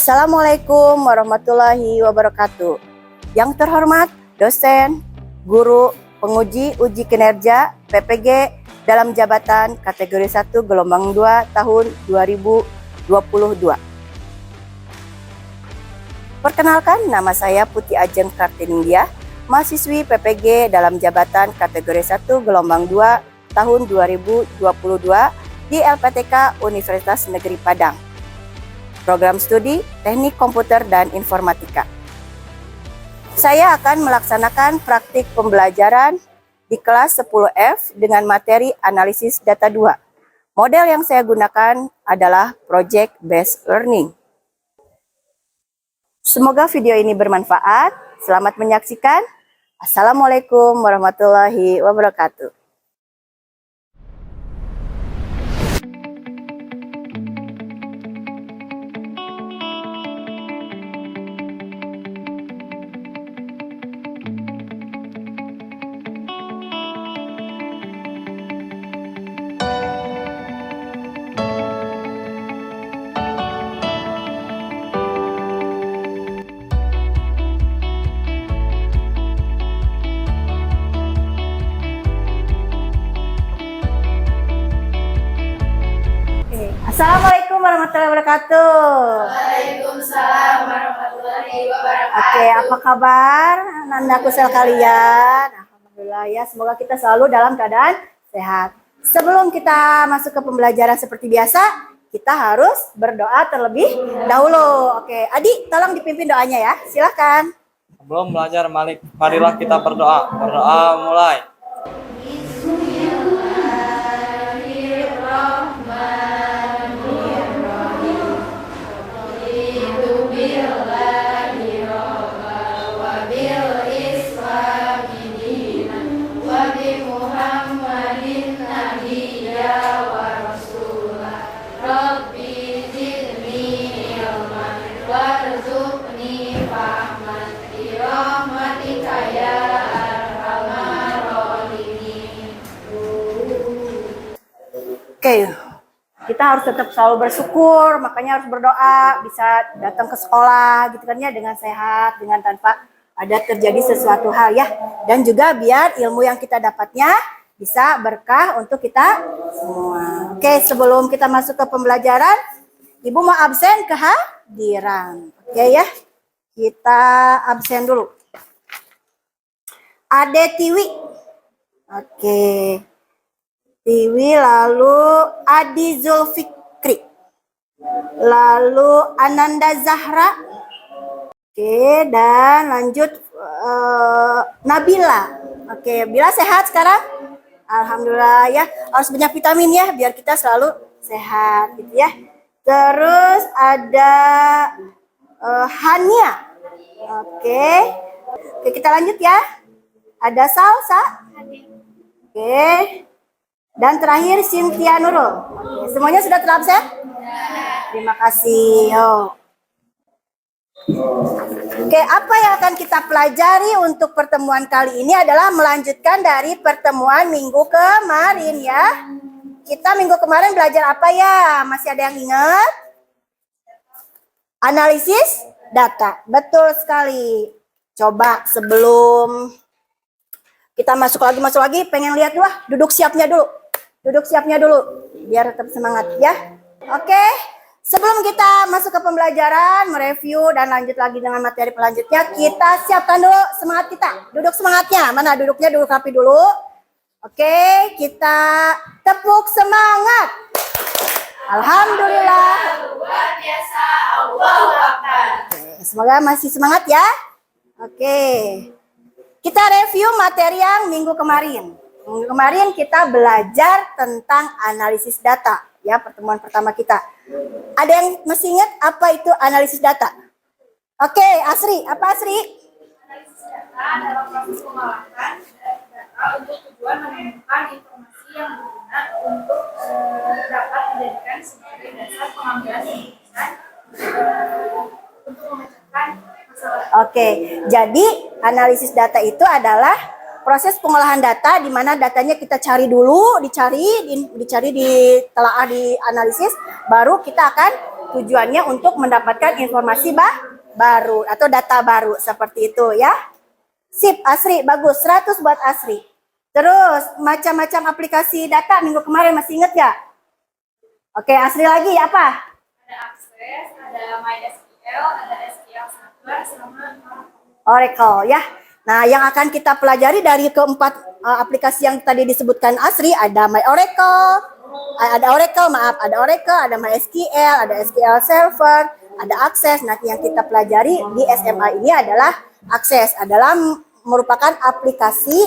Assalamualaikum warahmatullahi wabarakatuh. Yang terhormat dosen, guru, penguji uji kinerja PPG dalam jabatan kategori 1 gelombang 2 tahun 2022. Perkenalkan, nama saya Putih Ajeng Kartiningdia, mahasiswi PPG dalam jabatan kategori 1 gelombang 2 tahun 2022 di LPTK Universitas Negeri Padang. Program studi Teknik Komputer dan Informatika. Saya akan melaksanakan praktik pembelajaran di kelas 10F dengan materi analisis data 2. Model yang saya gunakan adalah Project Based Learning. Semoga video ini bermanfaat. Selamat menyaksikan. Assalamualaikum warahmatullahi wabarakatuh. Assalamualaikum warahmatullahi wabarakatuh. Waalaikumsalam warahmatullahi wabarakatuh. Oke, apa kabar anak-anak kusel kalian? Alhamdulillah ya, semoga kita selalu dalam keadaan sehat. Sebelum kita masuk ke pembelajaran seperti biasa, kita harus berdoa terlebih dahulu. Oke, Adi, tolong dipimpin doanya ya. Silakan. Sebelum belajar, marilah kita berdoa. Berdoa mulai. Oke, kita harus tetap selalu bersyukur, makanya harus berdoa, bisa datang ke sekolah gitu kan ya, dengan sehat, dengan tanpa ada terjadi sesuatu hal ya. Dan juga biar ilmu yang kita dapatnya bisa berkah untuk kita semua. Oke, sebelum kita masuk ke pembelajaran, Ibu mau absen kehadiran. Oke ya, kita absen dulu. Ade Tiwi. Oke. Tiwi, lalu Adi Zulfikri, lalu Ananda Zahra, oke, dan lanjut Nabila. Oke, Bila sehat sekarang? Alhamdulillah ya, harus banyak vitamin ya biar kita selalu sehat gitu ya. Terus ada Hania. Oke, kita lanjut ya. Ada Salsa. Oke. Dan terakhir Cynthia Nurul. Oke, semuanya sudah terabsen? Terima kasih. Oke, apa yang akan kita pelajari untuk pertemuan kali ini adalah melanjutkan dari pertemuan minggu kemarin ya. Kita minggu kemarin belajar apa ya? Masih ada yang ingat? Analisis data. Betul sekali. Coba sebelum kita masuk lagi, pengen lihat dulu, duduk siapnya dulu. Duduk siapnya dulu, biar tetap semangat ya. Oke, sebelum kita masuk ke pembelajaran, mereview dan lanjut lagi dengan materi selanjutnya, kita siapkan dulu semangat kita. Duduk semangatnya, mana duduknya, duduk rapi dulu. Oke, kita tepuk semangat. Alhamdulillah. Luar biasa, Allahu Akbar. Oke, semoga masih semangat ya. Oke, kita review materi yang minggu kemarin. Minggu kemarin kita belajar tentang analisis data. Ya, pertemuan pertama kita. Ada yang masih ingat apa itu analisis data? Oke, Asri, apa Asri? Analisis data adalah proses pengolahan data untuk tujuan menemukan informasi yang berguna untuk dapat dijadikan sebagai dasar pengambilan keputusan untuk memecahkan masalah. Oke, jadi analisis data itu adalah proses pengolahan data di mana datanya kita cari dulu, dicari, ditelaah, dianalisis, baru kita akan tujuannya untuk mendapatkan informasi baru atau data baru seperti itu ya. Sip, Asri, bagus, 100 buat Asri. Terus macam-macam aplikasi data minggu kemarin masih ingat ya? Oke, Asri lagi apa? Ada Access, ada MySQL, ada SQL Server, sama Oracle ya. Nah, yang akan kita pelajari dari keempat aplikasi yang tadi disebutkan Asri ada ada Oracle, ada MySQL, ada SQL Server, ada Access. Nanti yang kita pelajari di SMA ini adalah Access, adalah merupakan aplikasi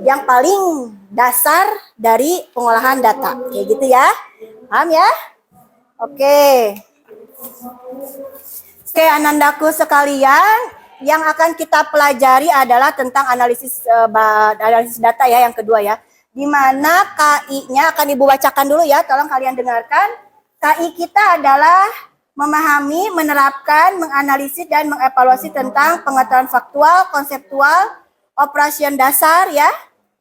yang paling dasar dari pengolahan data. Kayak gitu ya. Paham ya? Oke. Oke, anandaku sekalian, yang akan kita pelajari adalah tentang analisis data ya, yang kedua ya. Di mana KI-nya akan Ibu bacakan dulu ya, tolong kalian dengarkan. KI kita adalah memahami, menerapkan, menganalisis dan mengevaluasi tentang pengetahuan faktual, konseptual, operasi dasar ya,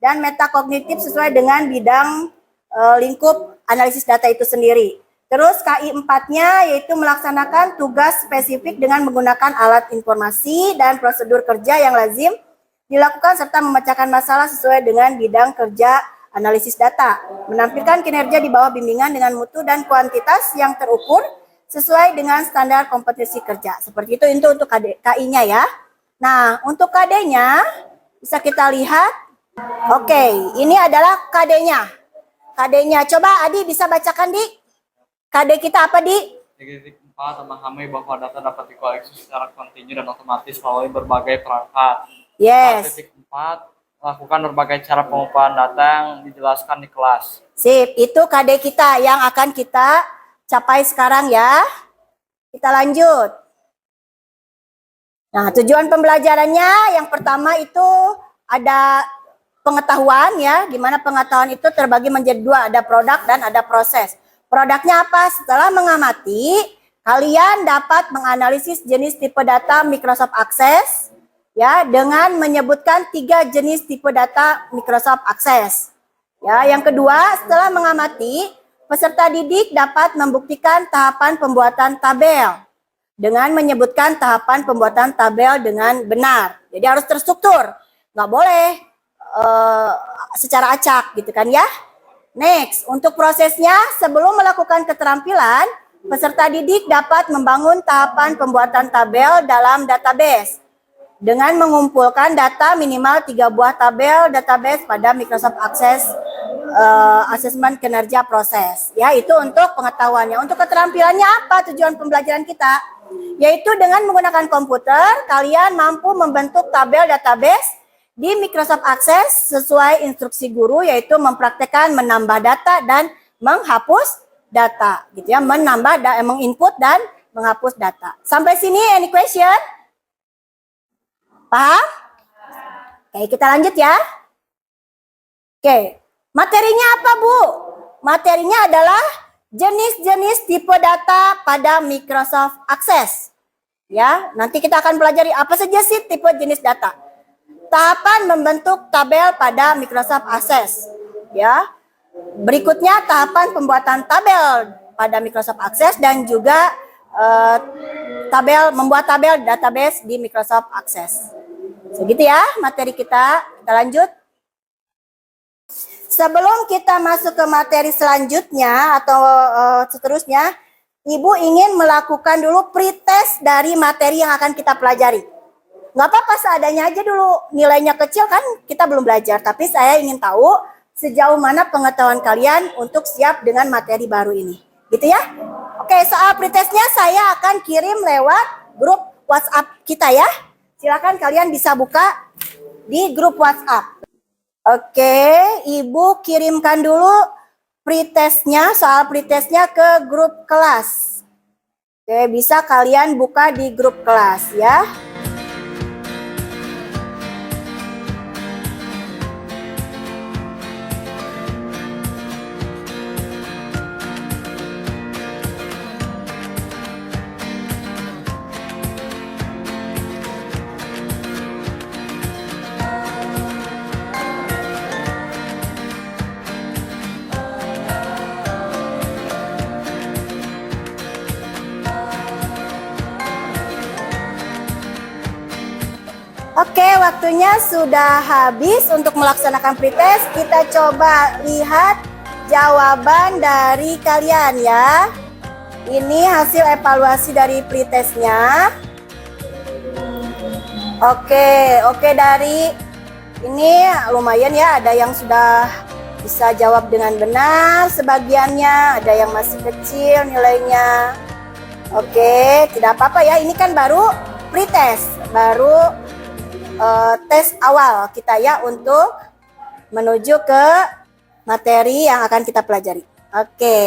dan metakognitif sesuai dengan bidang lingkup analisis data itu sendiri. Terus KI 4-nya yaitu melaksanakan tugas spesifik dengan menggunakan alat informasi dan prosedur kerja yang lazim dilakukan serta memecahkan masalah sesuai dengan bidang kerja analisis data. Menampilkan kinerja di bawah bimbingan dengan mutu dan kuantitas yang terukur sesuai dengan standar kompetensi kerja. Seperti itu untuk KI-nya ya. Nah, untuk KD-nya bisa kita lihat. Oke, ini adalah KD-nya. KD-nya, coba Adi bisa bacakan di KD kita apa di? Titik 4 memahami bahwa data dapat dikoleksi secara kontinu dan otomatis melalui berbagai perangkat. Yes. Titik 4 lakukan berbagai cara pengumpulan data yang dijelaskan di kelas. Sip, itu KD kita yang akan kita capai sekarang ya. Kita lanjut. Nah, tujuan pembelajarannya yang pertama itu ada pengetahuan ya, di mana pengetahuan itu terbagi menjadi dua, ada produk dan ada proses. Produknya apa? Setelah mengamati, kalian dapat menganalisis jenis tipe data Microsoft Access ya dengan menyebutkan 3 jenis tipe data Microsoft Access. Ya, yang kedua, setelah mengamati, peserta didik dapat membuktikan tahapan pembuatan tabel dengan menyebutkan tahapan pembuatan tabel dengan benar. Jadi harus terstruktur, nggak boleh secara acak gitu kan ya. Next, untuk prosesnya sebelum melakukan keterampilan, peserta didik dapat membangun tahapan pembuatan tabel dalam database dengan mengumpulkan data minimal 3 buah tabel database pada Microsoft Access Assessment Kinerja Proses. Ya, itu untuk pengetahuannya. Untuk keterampilannya apa tujuan pembelajaran kita? Yaitu dengan menggunakan komputer, kalian mampu membentuk tabel database di Microsoft Access sesuai instruksi guru, yaitu mempraktekkan menambah data dan menghapus data gitu ya, menginput dan menghapus data. Sampai sini any question? Paham? Oke, kita lanjut ya. Oke, materinya apa Bu? Materinya adalah jenis-jenis tipe data pada Microsoft Access. Ya, nanti kita akan pelajari apa saja sih tipe jenis data. Tahapan membentuk tabel pada Microsoft Access. Ya. Berikutnya tahapan pembuatan tabel pada Microsoft Access dan juga membuat tabel database di Microsoft Access. Segitu ya materi kita. Kita lanjut. Sebelum kita masuk ke materi selanjutnya atau seterusnya, Ibu ingin melakukan dulu pretest dari materi yang akan kita pelajari. Nggak apa-apa seadanya aja dulu. Nilainya kecil kan kita belum belajar. Tapi saya ingin tahu sejauh mana pengetahuan kalian untuk siap dengan materi baru ini. Gitu ya? Oke, soal pretestnya saya akan kirim lewat grup WhatsApp kita ya. Silakan kalian bisa buka di grup WhatsApp. Oke, Ibu kirimkan dulu pretestnya, soal pretestnya ke grup kelas. Oke, bisa kalian buka di grup kelas ya. Oke, waktunya sudah habis untuk melaksanakan pretest. Kita coba lihat jawaban dari kalian ya. Ini hasil evaluasi dari pretestnya. Oke, dari ini lumayan ya, ada yang sudah bisa jawab dengan benar sebagiannya, ada yang masih kecil nilainya. Oke, tidak apa-apa ya, ini kan baru pretest, baru tes awal kita ya untuk menuju ke materi yang akan kita pelajari. Oke,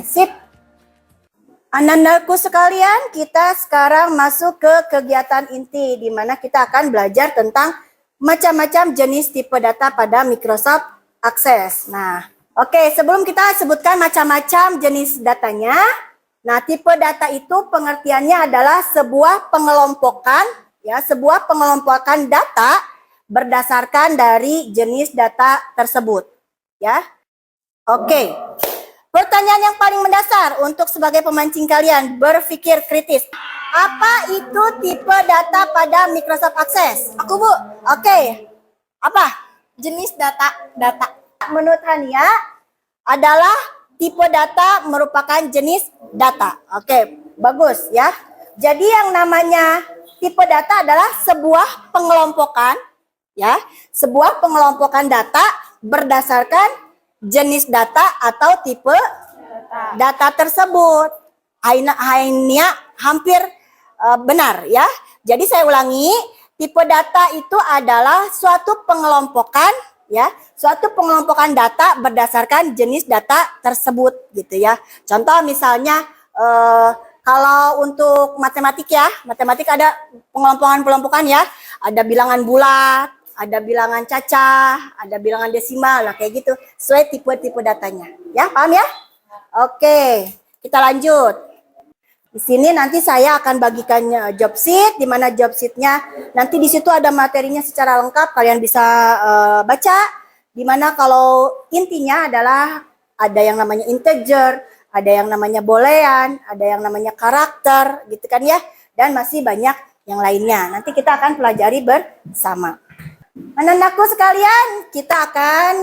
sip. Anak-anakku sekalian, kita sekarang masuk ke kegiatan inti di mana kita akan belajar tentang macam-macam jenis tipe data pada Microsoft Access. Nah, oke, sebelum kita sebutkan macam-macam jenis datanya, nah tipe data itu pengertiannya adalah sebuah pengelompokan ya, sebuah pengelompokan data berdasarkan dari jenis data tersebut ya. Oke. Pertanyaan yang paling mendasar untuk sebagai pemancing kalian berpikir kritis. Apa itu tipe data pada Microsoft Access? Aku Bu. Oke. Apa? Jenis data. Menurut Hania adalah tipe data merupakan jenis data. Oke, bagus ya. Jadi yang namanya tipe data adalah sebuah pengelompokan ya, sebuah pengelompokan data berdasarkan jenis data atau tipe data tersebut. Hanya hampir benar ya. Jadi saya ulangi, tipe data itu adalah suatu pengelompokan ya, suatu pengelompokan data berdasarkan jenis data tersebut gitu ya. Contoh misalnya kalau untuk matematik ya, matematik ada pengelompokan ya. Ada bilangan bulat, ada bilangan cacah, ada bilangan desimal, lah kayak gitu. Sesuai tipe-tipe datanya. Ya, paham ya? Oke, kita lanjut. Di sini nanti saya akan bagikan job sheet, di mana job sheetnya nanti di situ ada materinya secara lengkap, kalian bisa baca. Di mana kalau intinya adalah ada yang namanya integer, ada yang namanya boolean, ada yang namanya karakter, gitu kan ya. Dan masih banyak yang lainnya. Nanti kita akan pelajari bersama. Anak-anakku sekalian, kita akan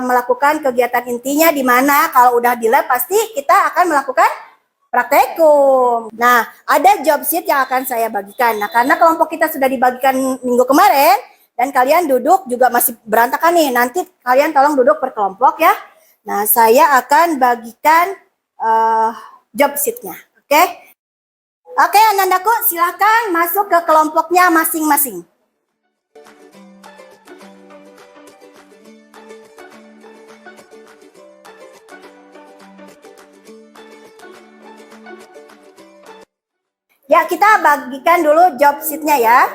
melakukan kegiatan intinya di mana kalau udah di lab pasti kita akan melakukan praktekum. Nah, ada job sheet yang akan saya bagikan. Nah, karena kelompok kita sudah dibagikan minggu kemarin dan kalian duduk juga masih berantakan nih. Nanti kalian tolong duduk per kelompok ya. Nah, saya akan bagikan job sheet-nya. Oke? Oke, anak-anakku silakan masuk ke kelompoknya masing-masing. Ya, kita bagikan dulu job sheet-nya ya.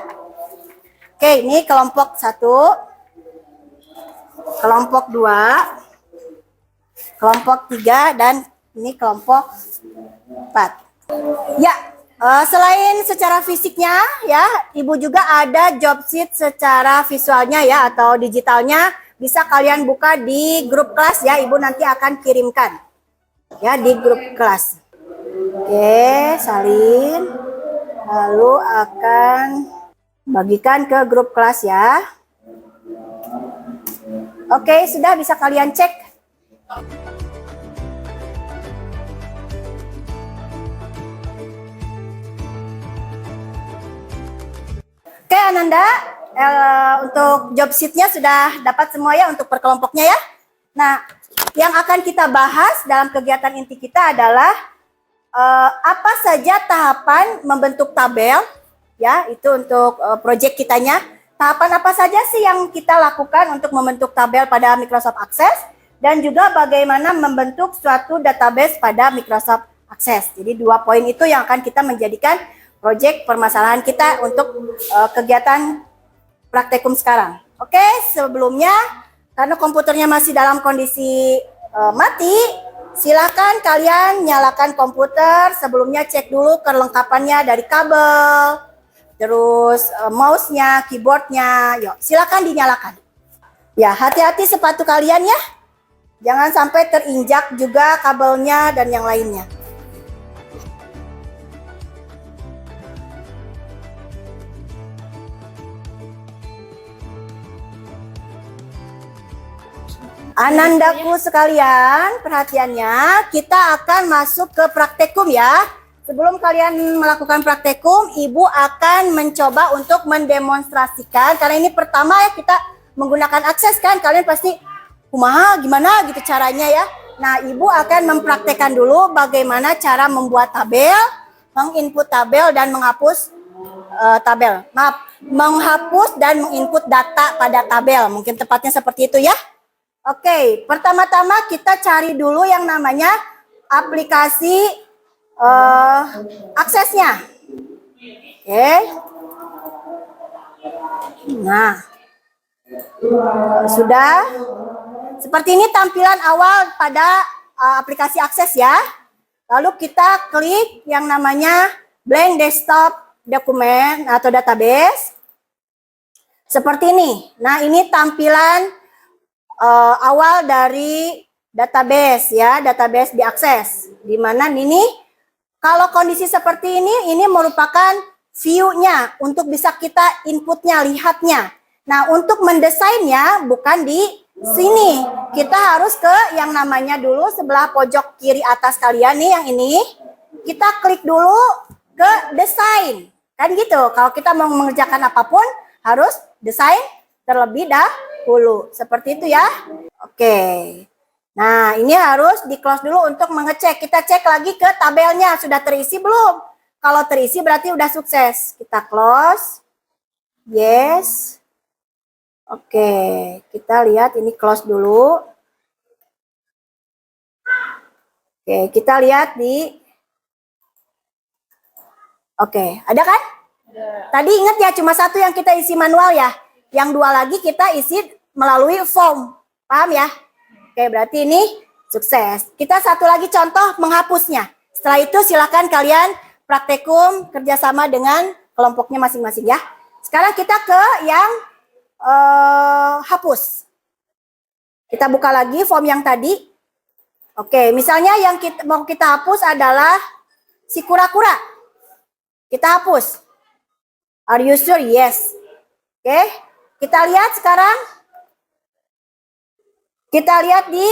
Oke, ini kelompok 1, kelompok 2, kelompok 3, dan ini kelompok 4. Ya, Selain secara fisiknya ya, Ibu juga ada job sheet secara visualnya ya atau digitalnya. Bisa kalian buka di grup kelas ya, Ibu nanti akan kirimkan ya di grup kelas. Oke, salin. Lalu akan bagikan ke grup kelas ya. Oke, sudah bisa kalian cek. Oke Ananda, untuk job sheet-nya sudah dapat semua ya untuk per kelompoknya ya. Nah, yang akan kita bahas dalam kegiatan inti kita adalah apa saja tahapan membentuk tabel ya, itu untuk proyek kitanya. Tahapan apa saja sih yang kita lakukan untuk membentuk tabel pada Microsoft Access dan juga bagaimana membentuk suatu database pada Microsoft Access. Jadi 2 poin itu yang akan kita menjadikan proyek permasalahan kita untuk kegiatan praktikum sekarang. Oke, sebelumnya karena komputernya masih dalam kondisi mati, silakan kalian nyalakan komputer. Sebelumnya cek dulu kelengkapannya dari kabel, terus mouse-nya, keyboard-nya. Yuk, silakan dinyalakan. Ya, hati-hati sepatu kalian ya. Jangan sampai terinjak juga kabelnya dan yang lainnya. Anandaku sekalian, perhatiannya kita akan masuk ke praktekum ya. Sebelum kalian melakukan praktekum, Ibu akan mencoba untuk mendemonstrasikan. Karena ini pertama ya kita menggunakan akses kan, kalian pasti kumaha gimana gitu caranya ya. Nah, Ibu akan mempraktekkan dulu bagaimana cara membuat tabel, menginput tabel dan menghapus tabel. Maaf, menghapus dan menginput data pada tabel. Mungkin tepatnya seperti itu ya. Oke, pertama-tama kita cari dulu yang namanya aplikasi aksesnya. Oke. Nah, sudah. Seperti ini tampilan awal pada aplikasi akses ya. Lalu kita klik yang namanya blank desktop dokumen atau database. Seperti ini. Nah, ini tampilan awal dari database ya, database diakses. Di mana ini kalau kondisi seperti ini merupakan view-nya untuk bisa kita inputnya, lihatnya. Nah, untuk mendesainnya bukan di sini. Kita harus ke yang namanya dulu sebelah pojok kiri atas kalian nih, yang ini. Kita klik dulu ke desain. Kan gitu, kalau kita mau mengerjakan apapun harus desain terlebih dahulu. Seperti itu ya. Oke. Nah, ini harus di-close dulu untuk mengecek. Kita cek lagi ke tabelnya. Sudah terisi belum? Kalau terisi berarti udah sukses. Kita close. Yes. Oke. Kita lihat ini close dulu. Oke, kita lihat di... Oke, ada kan? Ada. Tadi ingat ya, cuma satu yang kita isi manual ya. Yang 2 lagi kita isi melalui form. Paham ya? Oke, berarti ini sukses. Kita satu lagi contoh menghapusnya. Setelah itu silakan kalian praktekum kerjasama dengan kelompoknya masing-masing ya. Sekarang kita ke yang hapus. Kita buka lagi form yang tadi. Oke, misalnya yang mau kita hapus adalah si kura-kura. Kita hapus. Are you sure? Yes. Oke, kita lihat sekarang. Kita lihat di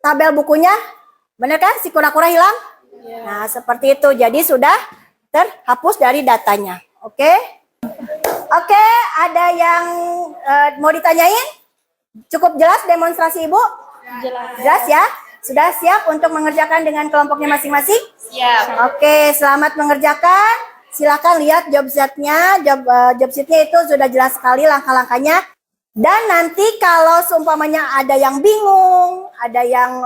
tabel bukunya. Benar kan si kura-kura hilang? Yeah. Nah, seperti itu. Jadi sudah terhapus dari datanya. Oke. Oke, ada yang mau ditanyain? Cukup jelas demonstrasi Ibu? Jelas. Jelas ya? Sudah siap untuk mengerjakan dengan kelompoknya masing-masing? Siap. Oke, selamat mengerjakan. Silakan lihat job sheet-nya. Job sheet-nya itu sudah jelas sekali langkah-langkahnya. Dan nanti kalau seumpamanya ada yang bingung, ada yang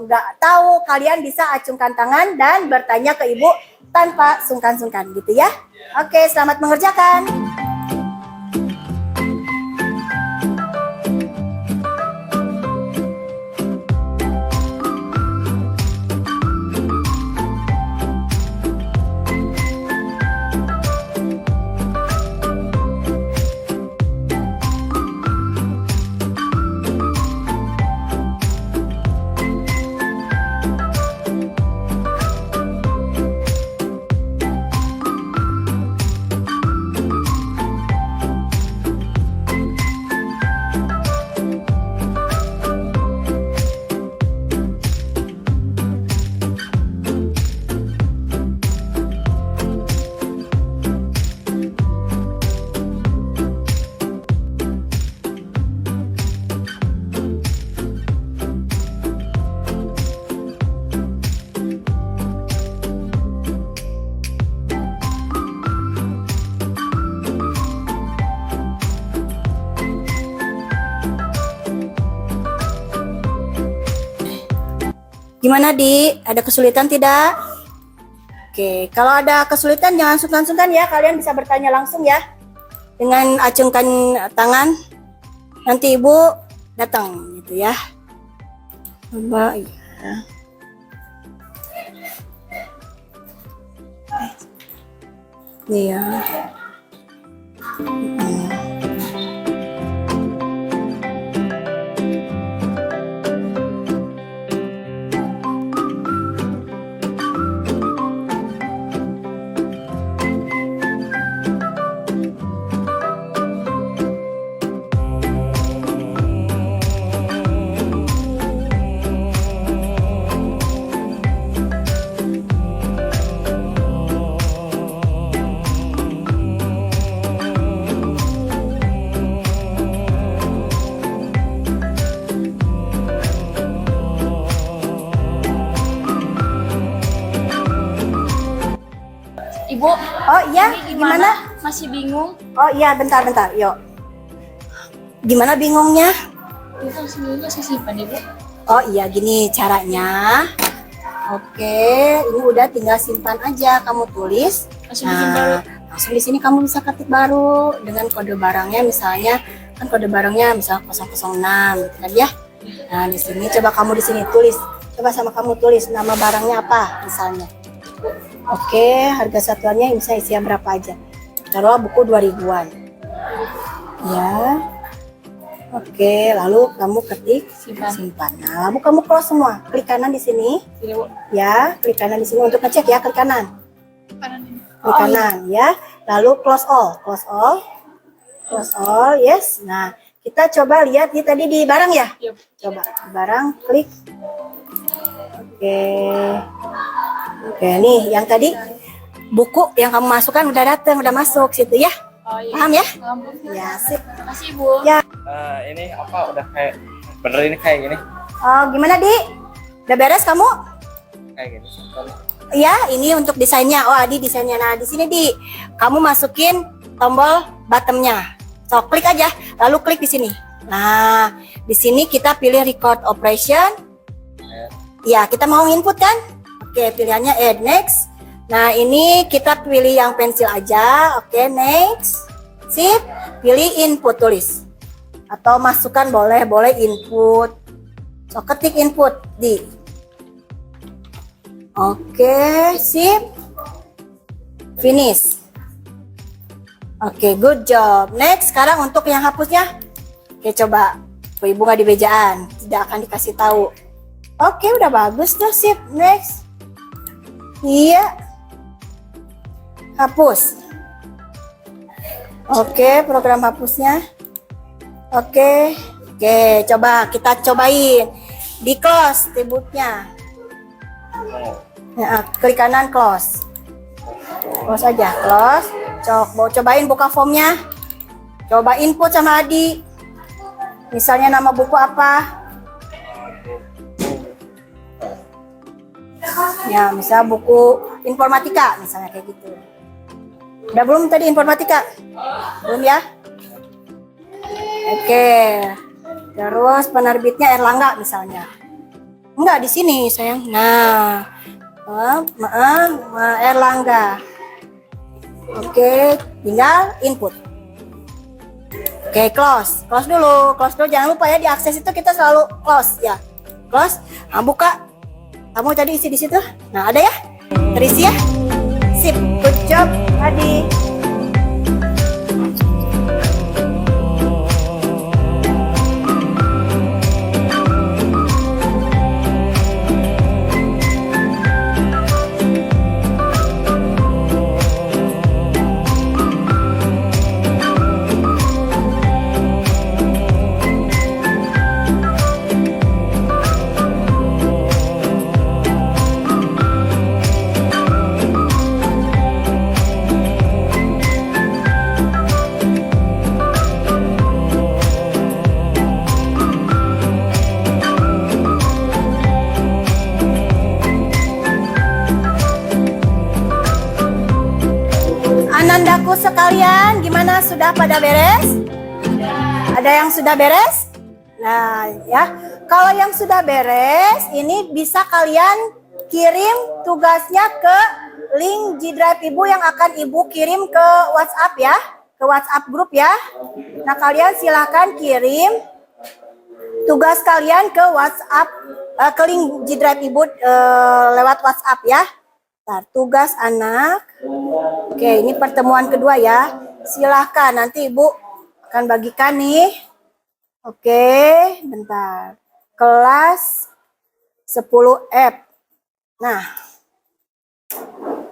nggak tahu, kalian bisa acungkan tangan dan bertanya ke Ibu tanpa sungkan-sungkan gitu ya. Oke, selamat mengerjakan. Gimana, Di? Ada kesulitan tidak? Oke, kalau ada kesulitan jangan sungkan-sungkan ya. Kalian bisa bertanya langsung ya. Dengan acungkan tangan. Nanti Ibu datang gitu ya. Coba ya. Iya. Ibu, Oh iya, ini gimana? Masih bingung? Oh iya, bentar, yuk. Gimana bingungnya? Itu sebenarnya saya simpan, Ibu. Oh iya, gini caranya. Oke, ini udah tinggal simpan aja. Kamu tulis. Langsung bikin baru. Langsung di sini kamu bisa ketik baru dengan kode barangnya, misalnya kan kode barangnya misal 006 gitu kan ya. Nah, di sini coba kamu di sini tulis. Coba sama kamu tulis nama barangnya apa misalnya. Oke, harga satuannya bisa isinya berapa aja. Taruh buku 2000-an. Ya. Oke, lalu kamu ketik simpan. Nah, lalu kamu close semua. Klik kanan di sini. Sini, Bu. Ya, klik kanan di sini untuk ngecek ya, klik kanan. Kanan ini. Klik kanan ya. Lalu close all. Close all, yes. Nah, kita coba lihat di tadi di barang ya. Iya, Bu. Coba di barang, klik. Oke, nih yang tadi buku yang kamu masukkan udah datang, udah masuk situ ya. Oh, iya. Paham ya? Paham, Bu. Ya, sip. Terima kasih, Bu. Ya. Ini apa udah kayak bener ini kayak gini? Oh, gimana, Di? Udah beres kamu? Kayak gini. Iya, ini untuk desainnya. Oh, Adi desainnya. Nah, di sini Di, kamu masukin tombol bottomnya. So, klik aja, lalu klik di sini. Nah, di sini kita pilih record operation. Ya, kita mau input kan? Oke, pilihannya add next. Nah, ini kita pilih yang pensil aja. Oke, next. Sip. Pilih input tulis. Atau masukkan boleh input. So, ketik input di. Oke, sip. Finish. Oke, good job. Next, sekarang untuk yang hapusnya. Oke, coba. Ibu nggak di bejaan, tidak akan dikasih tahu. Oke, udah bagus tuh, sip. Next. Iya. Hapus. Oke, program hapusnya. Oke, coba kita cobain. Di close tributnya. Nah, klik kanan close. Close aja, close. Mau cobain buka formnya. Coba input sama Adi. Misalnya nama buku apa? Ya, misal buku informatika, misalnya kayak gitu. Udah belum tadi informatika? Belum ya? Oke. Terus penerbitnya Erlangga misalnya. Enggak di sini, sayang. Nah, Erlangga. Oke, tinggal input. Oke, close dulu, jangan lupa ya, di akses itu kita selalu close ya, close. Nah, buka, kamu tadi isi di situ, nah ada ya, terisi ya, sip, good job tadi. Anandaku sekalian, gimana, sudah pada beres? Ada yang sudah beres? Nah, ya. Kalau yang sudah beres, ini bisa kalian kirim tugasnya ke link G Drive Ibu yang akan Ibu kirim ke WhatsApp ya, ke WhatsApp grup ya. Nah, kalian silakan kirim tugas kalian ke WhatsApp, ke link G Drive Ibu lewat WhatsApp ya. Nah, tugas anak. Oke, ini pertemuan kedua ya. Silahkan, nanti Ibu akan bagikan nih. Oke, bentar. Kelas 10F. Nah,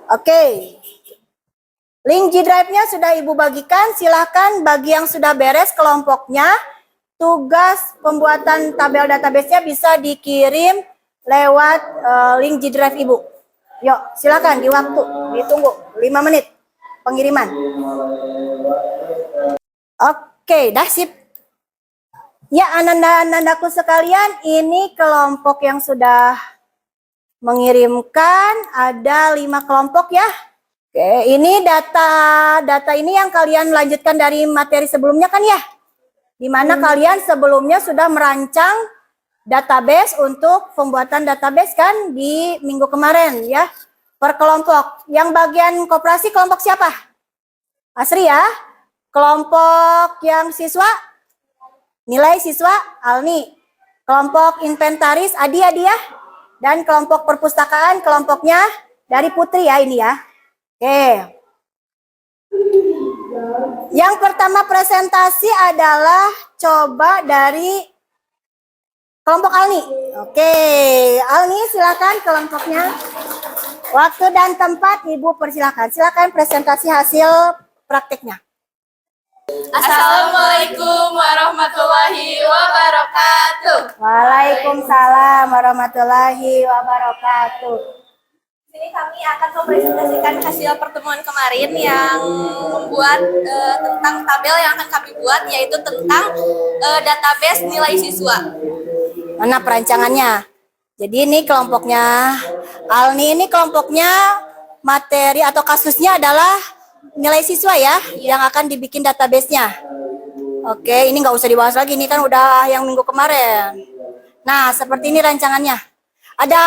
oke. Link G Drive-nya sudah Ibu bagikan. Silahkan bagi yang sudah beres kelompoknya, tugas pembuatan tabel database-nya bisa dikirim lewat link G Drive Ibu. Yuk, silakan di waktu, ditunggu 5 menit pengiriman. Oke, dah sip. Ya, ananda-anandaku sekalian, ini kelompok yang sudah mengirimkan, ada 5 kelompok ya. Oke, ini data ini yang kalian lanjutkan dari materi sebelumnya kan ya? Di mana kalian sebelumnya sudah merancang database untuk pembuatan database kan di minggu kemarin ya. Per kelompok. Yang bagian koperasi kelompok siapa? Asri ya. Kelompok yang siswa? Nilai siswa? Alni. Kelompok inventaris Adi ya. Dan kelompok perpustakaan kelompoknya dari Putri ya ini ya. Oke. Yang pertama presentasi adalah coba dari kelompok Alni. Oke, Alni silakan kelompoknya. Waktu dan tempat Ibu persilakan. Silakan presentasi hasil praktiknya. Assalamualaikum warahmatullahi wabarakatuh. Waalaikumsalam warahmatullahi wabarakatuh. Di sini kami akan mempresentasikan hasil pertemuan kemarin yang membuat tentang tabel yang akan kami buat, yaitu tentang database nilai siswa. Mana perancangannya? Jadi ini kelompoknya Alni, ini kelompoknya materi atau kasusnya adalah nilai siswa ya, yang akan dibikin database-nya. Oke, ini nggak usah dibahas lagi, ini kan udah yang minggu kemarin. Nah, seperti ini rancangannya. Ada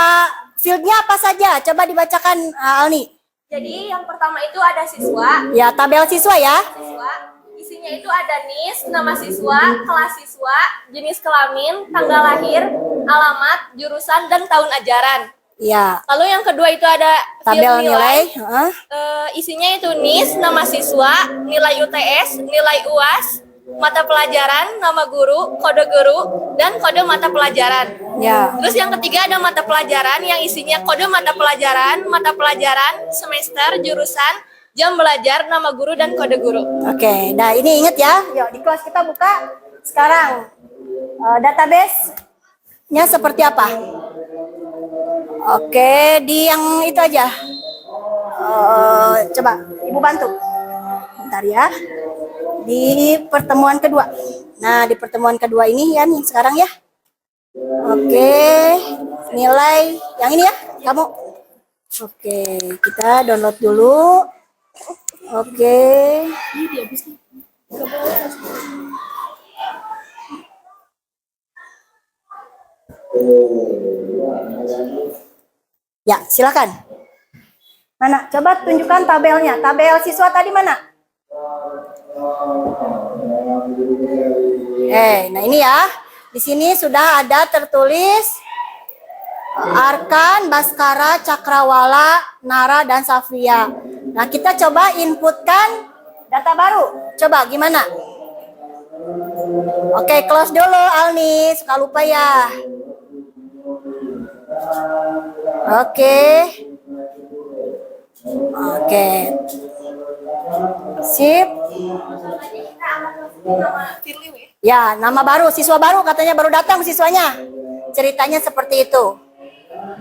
field-nya apa saja? Coba dibacakan Alni. Jadi yang pertama itu ada siswa. Ya, tabel siswa ya. Siswa. Isinya itu ada NIS, nama siswa, kelas siswa, jenis kelamin, tanggal lahir, alamat, jurusan, dan tahun ajaran. Ya. Lalu yang kedua itu ada Tabel field nilai. Isinya itu NIS, nama siswa, nilai UTS, nilai UAS, mata pelajaran, nama guru, dan kode mata pelajaran. Ya. Terus yang ketiga ada mata pelajaran yang isinya kode mata pelajaran, semester, jurusan, jam belajar, nama guru, dan kode guru. Oke, nah ini ingat ya. Yuk di kelas kita buka sekarang. Database-nya seperti apa? Oke, di yang itu aja. Coba Ibu bantu. Bentar ya. Di pertemuan kedua. Nah, di pertemuan kedua ini ya nih sekarang ya. Oke, nilai yang ini ya, kamu. Oke, kita download dulu. Oke. Ya, silakan. Mana? Coba tunjukkan tabelnya. Tabel siswa tadi mana? Nah ini ya. Di sini sudah ada tertulis Arkan, Baskara, Cakrawala, Nara, dan Safia. Nah, kita coba inputkan data baru. Coba gimana? Oke, close dulu Alni. Suka lupa ya. Oke. Sip. Ya, nama baru, siswa baru katanya baru datang siswanya. Ceritanya seperti itu.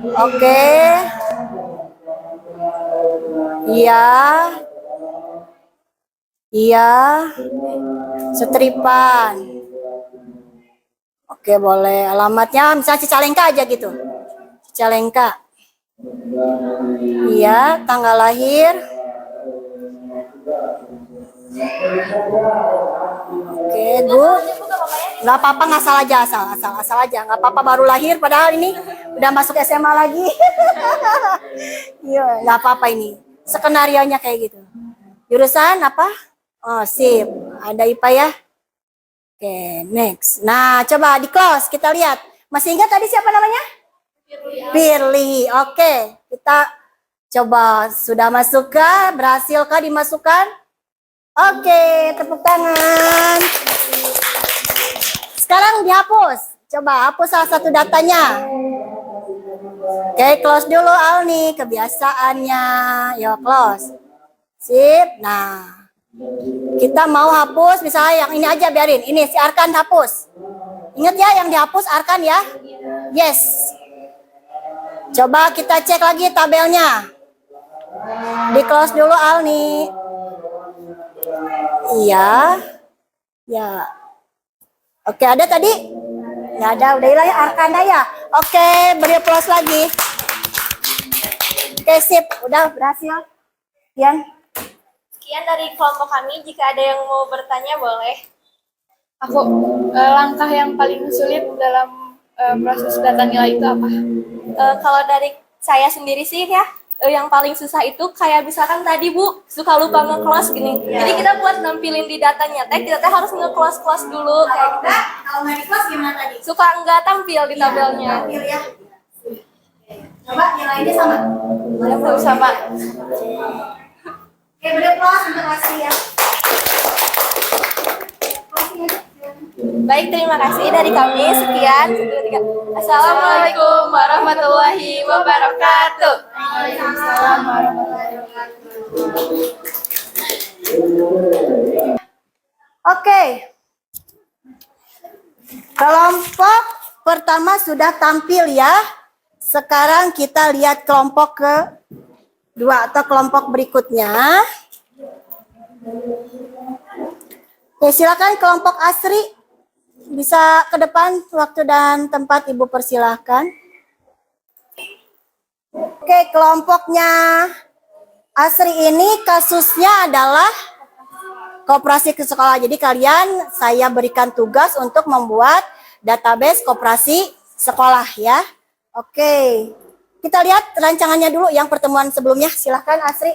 Oke. Iya. Iya. Setripan. Oke, boleh. Alamatnya misalnya Cicalengka aja gitu. Cicalengka. Iya, tanggal lahir. Oke, good. Nggak apa-apa, nggak salah aja, asal aja. Nggak apa-apa, baru lahir, padahal ini udah masuk SMA lagi. Iya, nggak apa-apa ini. Skenarionya kayak gitu. Jurusan apa? Oh, sip. Ada IPA ya? Oke, next. Nah, coba di close, kita lihat. Masih ingat tadi siapa namanya? Firly. Oke, kita coba sudah masukkah? Berhasilkah dimasukkan? Oke, tepuk tangan. Sekarang dihapus. Coba hapus salah satu datanya. Oke, close dulu Alni, kebiasaannya. Yo, close. Sip. Nah, kita mau hapus misalnya yang ini aja biarin. Ini si Arkan hapus. Ingat ya yang dihapus Arkan ya? Yes. Coba kita cek lagi tabelnya. Di close dulu Alni. Iya. Ya. Oke, ada tadi? Nggak ada, udah hilang ya Arkana ya. Oke, beri plus lagi. Oke, sip. Udah berhasil. Yan. Sekian dari kelompok kami. Jika ada yang mau bertanya boleh. Aku langkah yang paling sulit dalam proses data nilai itu apa? Kalau dari saya sendiri sih ya, yang paling susah itu kayak misalkan tadi Bu suka lupa nge-close gini. Jadi kita buat nampilin di datanya teh kita harus nge-close dulu kayak gitu. Kalau nggak di close gimana tadi? Suka nggak tampil di tabelnya. Tampil ya. Coba nilainya sama. Belum sama. Oke, beri plus untuk kasih ya. Baik, terima kasih dari kami. Sekian. 1, 2, 3. Assalamualaikum warahmatullahi wabarakatuh. Waalaikumsalam warahmatullahi wabarakatuh. Oke. Kelompok pertama sudah tampil ya. Sekarang kita lihat kelompok kedua atau kelompok berikutnya. Oke, silakan kelompok Asri. Bisa ke depan, waktu dan tempat Ibu persilahkan. Oke, kelompoknya Asri ini kasusnya adalah koperasi ke sekolah. Jadi kalian saya berikan tugas untuk membuat database koperasi sekolah ya. Oke, kita lihat rancangannya dulu yang pertemuan sebelumnya. Silahkan Asri,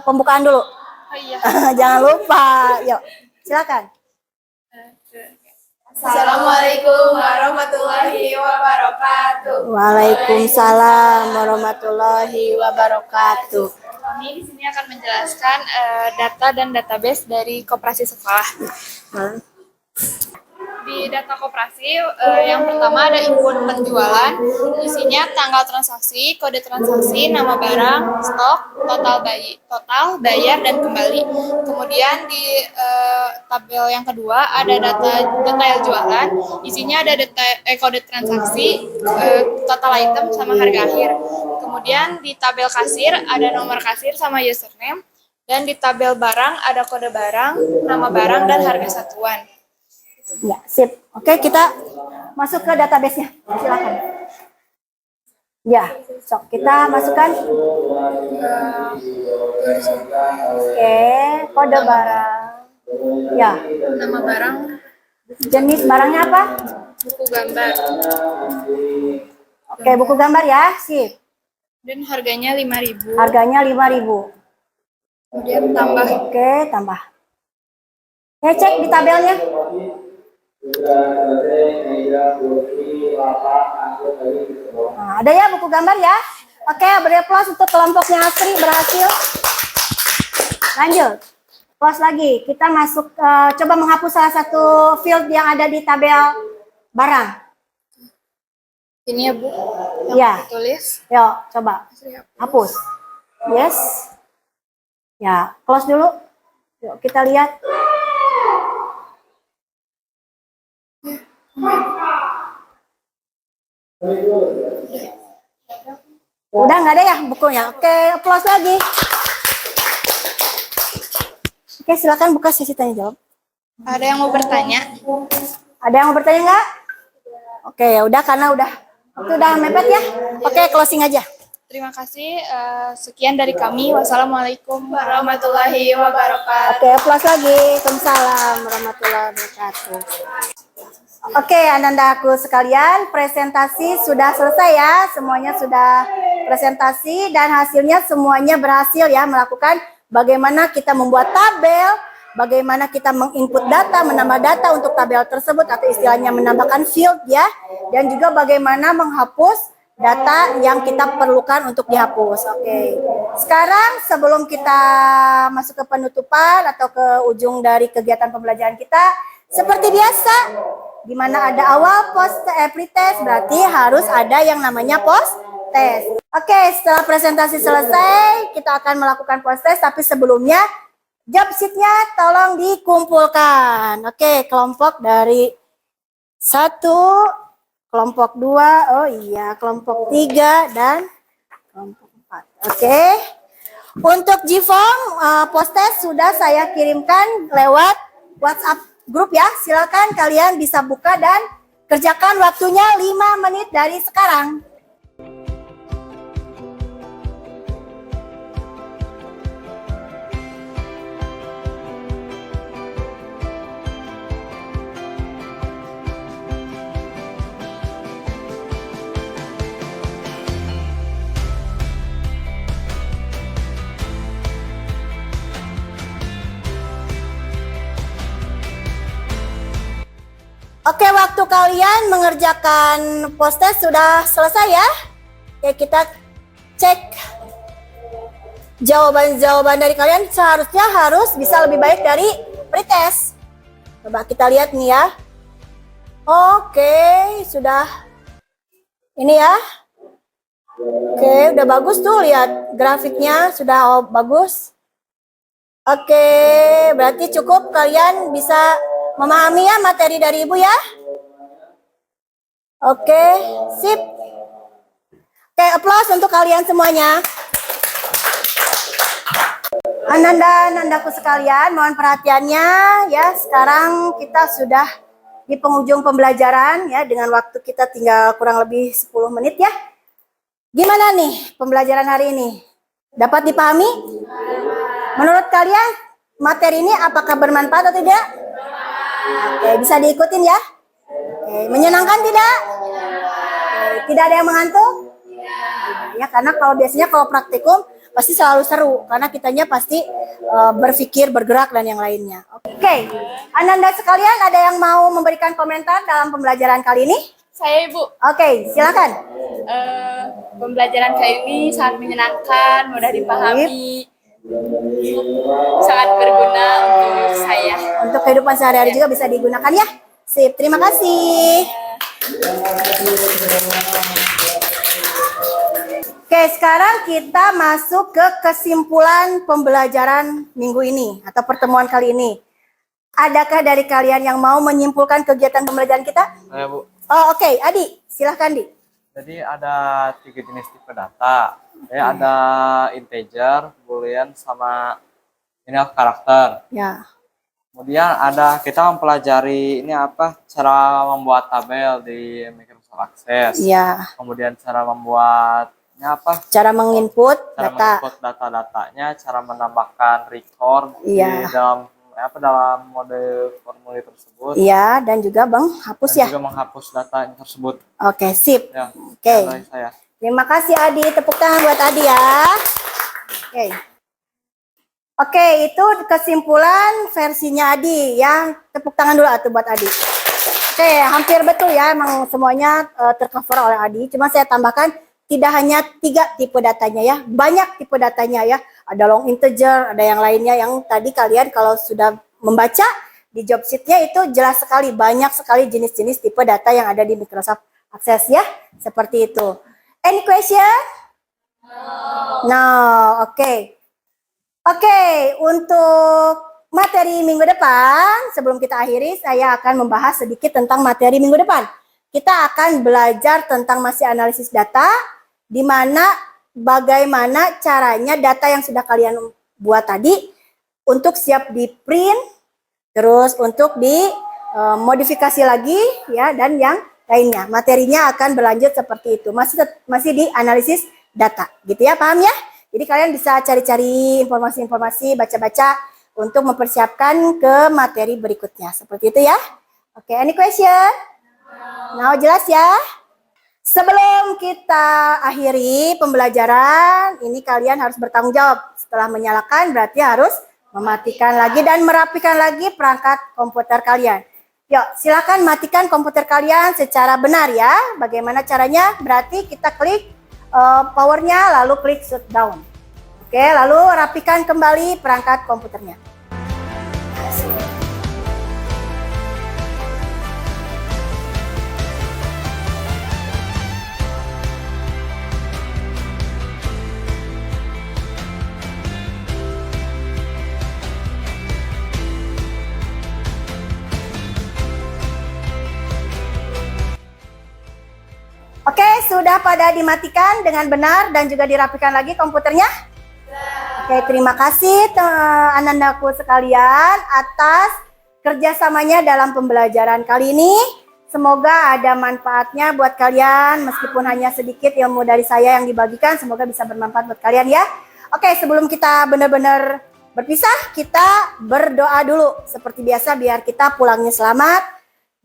pembukaan dulu. Oh iya. Jangan lupa, yuk silakan. Assalamualaikum warahmatullahi wabarakatuh. Waalaikumsalam warahmatullahi wabarakatuh. Kami di sini akan menjelaskan data dan database dari koperasi sekolah. Di data koperasi yang pertama ada input penjualan, isinya tanggal transaksi, kode transaksi, nama barang, stok, total bayar dan kembali. Kemudian di tabel yang kedua ada detail jualan, isinya ada kode transaksi, total item sama harga akhir. Kemudian di tabel kasir ada nomor kasir sama username, dan di tabel barang ada kode barang, nama barang dan harga satuan. Ya, sip. Oke, kita masuk ke database-nya. Silakan. Ya, sok kita masukkan. Oke, kode barang. Ya. Nama barang, Jenis barangnya apa? buku gambar, Oke, buku gambar ya. Sip. dan harganya 5.000. Harganya 5.000. Kemudian tambah. Oke, tambah. Oke, cek di tabelnya. Nah, ada ya buku gambar ya. Oke, beri plus untuk kelompoknya Asri berhasil. Lanjut. Plus lagi. Kita masuk coba menghapus salah satu field yang ada di tabel barang. Ini ya Bu, yang Ya. tulis. Yuk, coba hapus. Yes. Ya, close dulu. Yuk, kita lihat. Udah nggak ada ya bukunya. Oke, close lagi. Oke, silakan buka sesi tanya jawab. Ada yang mau bertanya? Ada yang mau bertanya nggak? Oke, ya udah karena udah waktu udah mepet ya. Oke, closing aja. Terima kasih. Sekian dari kami. Wassalamualaikum warahmatullahi wabarakatuh. Oke, plus lagi. Waalaikumsalam warahmatullahi wabarakatuh. Oke, Anandaku sekalian, presentasi sudah selesai ya. Semuanya sudah presentasi dan hasilnya semuanya berhasil ya, melakukan bagaimana kita membuat tabel, bagaimana kita menginput data, menambah data untuk tabel tersebut atau istilahnya menambahkan field ya, dan juga bagaimana menghapus data yang kita perlukan untuk dihapus. Oke. Sekarang sebelum kita masuk ke penutupan atau ke ujung dari kegiatan pembelajaran kita, seperti biasa, di mana ada awal post pretest berarti harus ada yang namanya post test. Oke, setelah presentasi selesai, kita akan melakukan post test, tapi sebelumnya job sheet-nya tolong dikumpulkan. Oke, kelompok dari 1, kelompok 2, oh iya, kelompok 3 dan kelompok 4. Oke. Untuk G-form post test sudah saya kirimkan lewat WhatsApp grup ya. Silakan kalian bisa buka dan kerjakan, waktunya 5 menit dari sekarang. Oke, waktu kalian mengerjakan post test sudah selesai ya. Oke, kita cek jawaban-jawaban dari kalian, seharusnya harus bisa lebih baik dari pretest. Coba kita lihat nih ya. Oke, sudah ini ya. Oke, udah bagus tuh, lihat grafiknya sudah bagus. Oke, berarti cukup kalian bisa memahami ya materi dari Ibu ya. Oke, sip. Oke, applause untuk kalian semuanya. Ananda-anandaku sekalian, mohon perhatiannya ya. Sekarang kita sudah di penghujung pembelajaran ya, dengan waktu kita tinggal kurang lebih 10 menit ya. Gimana nih pembelajaran hari ini? Dapat dipahami? Menurut kalian materi ini apakah bermanfaat atau tidak? Oke, bisa diikutin ya. Oke, menyenangkan tidak? Oke, tidak ada yang mengantuk? Ya, karena kalau biasanya kalau praktikum pasti selalu seru karena kitanya pasti berpikir, bergerak dan yang lainnya. Oke, Ananda sekalian, ada yang mau memberikan komentar dalam pembelajaran kali ini? Saya Ibu. Oke, silakan. Pembelajaran kali ini sangat menyenangkan, mudah dipahami, sangat berguna untuk saya. Untuk kehidupan sehari-hari juga bisa digunakan ya. Sip, terima kasih. Oke, sekarang kita masuk ke kesimpulan pembelajaran minggu ini atau pertemuan kali ini. Adakah dari kalian yang mau menyimpulkan kegiatan pembelajaran kita? Saya Bu. Oh, oke, Adi, silahkan Di. Jadi ada 3 jenis tipe data. Ya, ada integer, boolean, sama ini karakter. Ya. Kemudian ada kita mempelajari ini apa cara membuat tabel di Microsoft Access. Ya. Kemudian cara membuat ini apa? Cara menginput Cara data. menginput data-datanya, cara menambahkan record di Iya. dalam mode formulir tersebut. Iya, dan juga Bang hapus Dan ya. juga menghapus data tersebut. Oke, sip. Ya. Oke. Dari saya. Terima kasih Adi, tepuk tangan buat Adi ya. Oke. Oke, itu kesimpulan versinya Adi ya. Tepuk tangan dulu atuh buat Adi. Oke, hampir betul ya, emang semuanya tercover oleh Adi. Cuma saya tambahkan tidak hanya 3 tipe datanya ya, banyak tipe datanya ya. Ada long integer, ada yang lainnya yang tadi kalian kalau sudah membaca di job sheet-nya itu jelas sekali, banyak sekali jenis-jenis tipe data yang ada di Microsoft Access ya, seperti itu. Any question? No, oke. Oke, untuk materi minggu depan, sebelum kita akhiri, saya akan membahas sedikit tentang materi minggu depan. Kita akan belajar tentang masih analisis data, di mana bagaimana caranya data yang sudah kalian buat tadi untuk siap di print, terus untuk dimodifikasi lagi ya, dan yang lainnya. Materinya akan berlanjut seperti itu. Masih di analisis data. Gitu ya, paham ya? Jadi kalian bisa cari-cari informasi-informasi, baca-baca untuk mempersiapkan ke materi berikutnya. Seperti itu ya. Oke, any question? Nah, jelas ya? Sebelum kita akhiri pembelajaran, ini kalian harus bertanggung jawab. Setelah menyalakan berarti harus mematikan lagi dan merapikan lagi perangkat komputer kalian. Yuk, silakan matikan komputer kalian secara benar ya. Bagaimana caranya? Berarti kita klik powernya, lalu klik shutdown. Oke, lalu rapikan kembali perangkat komputernya. Oke, sudah pada dimatikan dengan benar dan juga dirapikan lagi komputernya? Oke, terima kasih anak-anakku sekalian atas kerjasamanya dalam pembelajaran kali ini. Semoga ada manfaatnya buat kalian, meskipun hanya sedikit ilmu dari saya yang dibagikan, semoga bisa bermanfaat buat kalian ya. Oke, sebelum kita benar-benar berpisah, kita berdoa dulu. Seperti biasa biar kita pulangnya selamat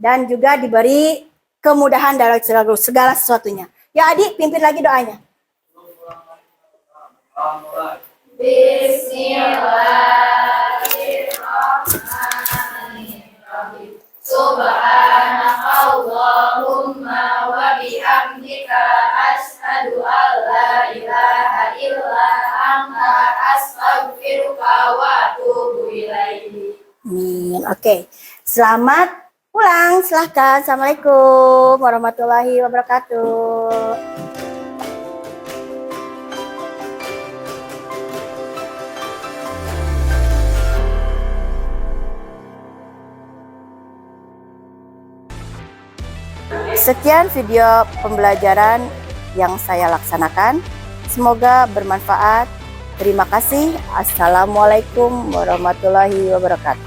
dan juga diberi kemudahan dalam segala sesuatunya. Ya Adik, pimpin lagi doanya. Bismillahirrahmanirrahim. Subhanakallahumma wa bihamdika asyhadu an la ilaha illa anta astaghfiruka wa atubu ilaik. Amin. Oke, selamat pulang, silahkan. Assalamualaikum warahmatullahi wabarakatuh. Sekian video pembelajaran yang saya laksanakan. Semoga bermanfaat. Terima kasih. Assalamualaikum warahmatullahi wabarakatuh.